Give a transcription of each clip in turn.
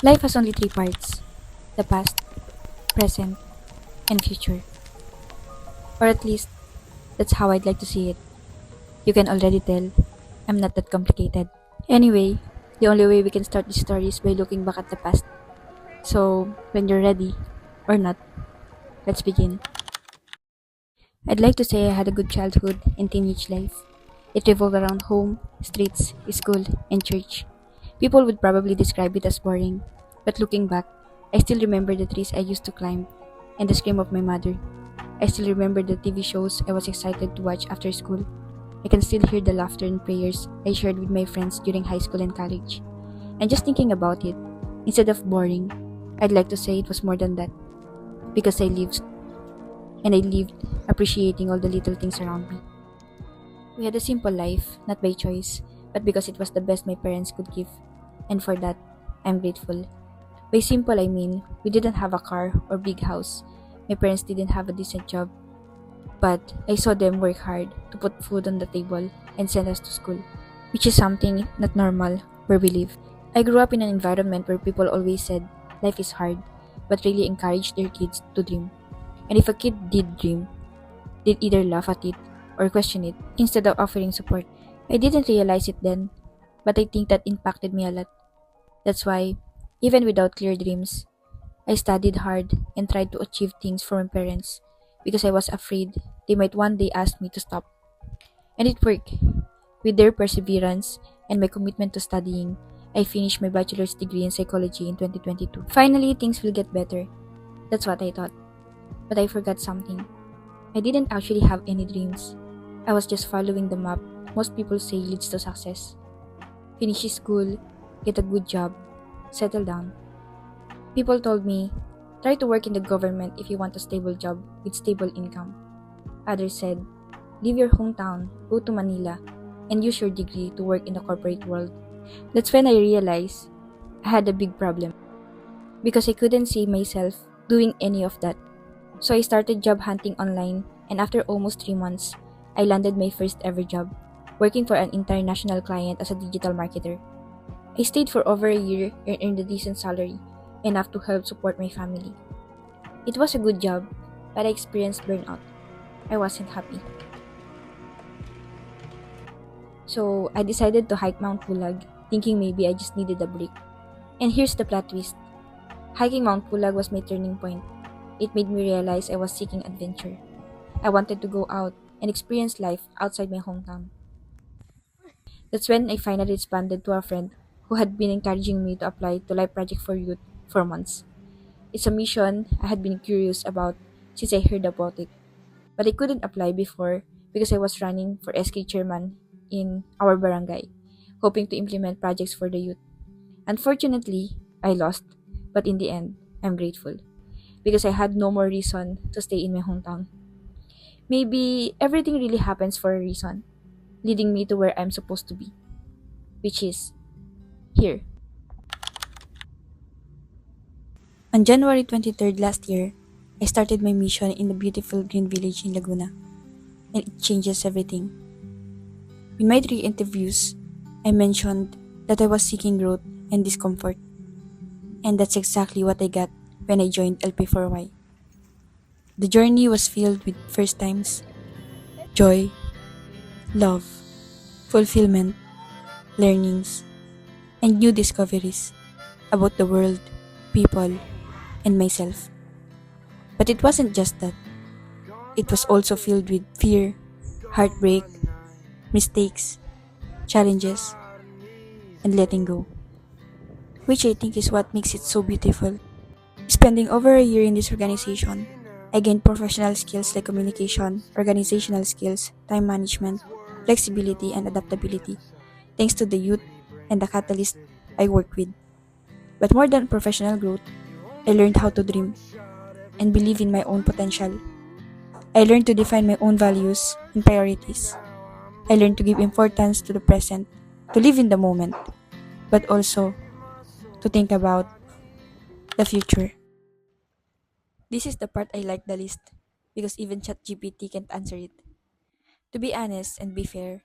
Life has only three parts: the past, present, and future. Or at least, that's how I'd like to see it. You can already tell, I'm not that complicated. Anyway, the only way we can start this story is by looking back at the past. So, when you're ready, or not, let's begin. I'd like to say I had a good childhood and teenage life. It revolved around home, streets, school, and church. People would probably describe it as boring, but looking back, I still remember the trees I used to climb and the scream of my mother. I still remember the TV shows I was excited to watch after school. I can still hear the laughter and prayers I shared with my friends during high school and college. And just thinking about it, instead of boring, I'd like to say it was more than that, because I lived appreciating all the little things around me. We had a simple life, not by choice, but because it was the best my parents could give. And for that, I'm grateful. By simple, I mean we didn't have a car or big house. My parents didn't have a decent job, but I saw them work hard to put food on the table and send us to school, which is something not normal where we live. I grew up in an environment where people always said life is hard, but really encouraged their kids to dream. And if a kid did dream, they'd either laugh at it or question it instead of offering support. I didn't realize it then, but I think that impacted me a lot. That's why, even without clear dreams, I studied hard and tried to achieve things for my parents because I was afraid they might one day ask me to stop. And it worked. With their perseverance and my commitment to studying, I finished my bachelor's degree in psychology in 2022. Finally, things will get better. That's what I thought. But I forgot something. I didn't actually have any dreams. I was just following the map most people say leads to success. Finish school, get a good job, settle down. People told me, try to work in the government if you want a stable job with stable income. Others said, leave your hometown, go to Manila, and use your degree to work in the corporate world. That's when I realized I had a big problem because I couldn't see myself doing any of that. So I started job hunting online, and after almost 3 months, I landed my first ever job, working for an international client as a digital marketer. I stayed for over a year and earned a decent salary, enough to help support my family. It was a good job, but I experienced burnout. I wasn't happy. So I decided to hike Mount Pulag, thinking maybe I just needed a break. And here's the plot twist. Hiking Mount Pulag was my turning point. It made me realize I was seeking adventure. I wanted to go out and experience life outside my hometown. That's when I finally responded to a friend who had been encouraging me to apply to Life Project for Youth for months. It's a mission I had been curious about since I heard about it, but I couldn't apply before because I was running for SK chairman in our barangay, hoping to implement projects for the youth. Unfortunately, I lost, but in the end, I'm grateful because I had no more reason to stay in my hometown. Maybe everything really happens for a reason, leading me to where I'm supposed to be, which is here. On January 23rd last year, I started my mission in the beautiful green village in Laguna, and it changes everything. In my 3 interviews, I mentioned that I was seeking growth and discomfort, and that's exactly what I got when I joined LP4Y. The journey was filled with first times, joy, love, fulfillment, learnings, and new discoveries about the world, people, and myself. But it wasn't just that. It was also filled with fear, heartbreak, mistakes, challenges, and letting go, which I think is what makes it so beautiful. Spending over a year in this organization, I gained professional skills like communication, organizational skills, time management, flexibility, and adaptability, thanks to the youth and the catalyst I work with. But more than professional growth, I learned how to dream and believe in my own potential. I learned to define my own values and priorities. I learned to give importance to the present, to live in the moment, but also to think about the future. This is the part I like the least because even ChatGPT can't answer it. To be honest and be fair,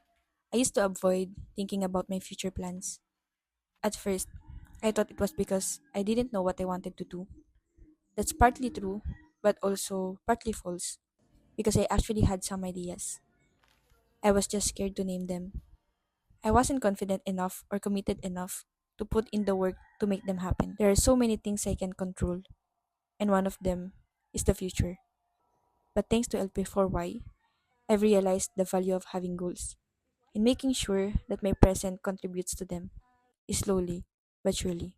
I used to avoid thinking about my future plans. At first, I thought it was because I didn't know what I wanted to do. That's partly true, but also partly false, because I actually had some ideas. I was just scared to name them. I wasn't confident enough or committed enough to put in the work to make them happen. There are so many things I can control, and one of them is the future. But thanks to LP4Y, I've realized the value of having goals and making sure that my present contributes to them, slowly but surely.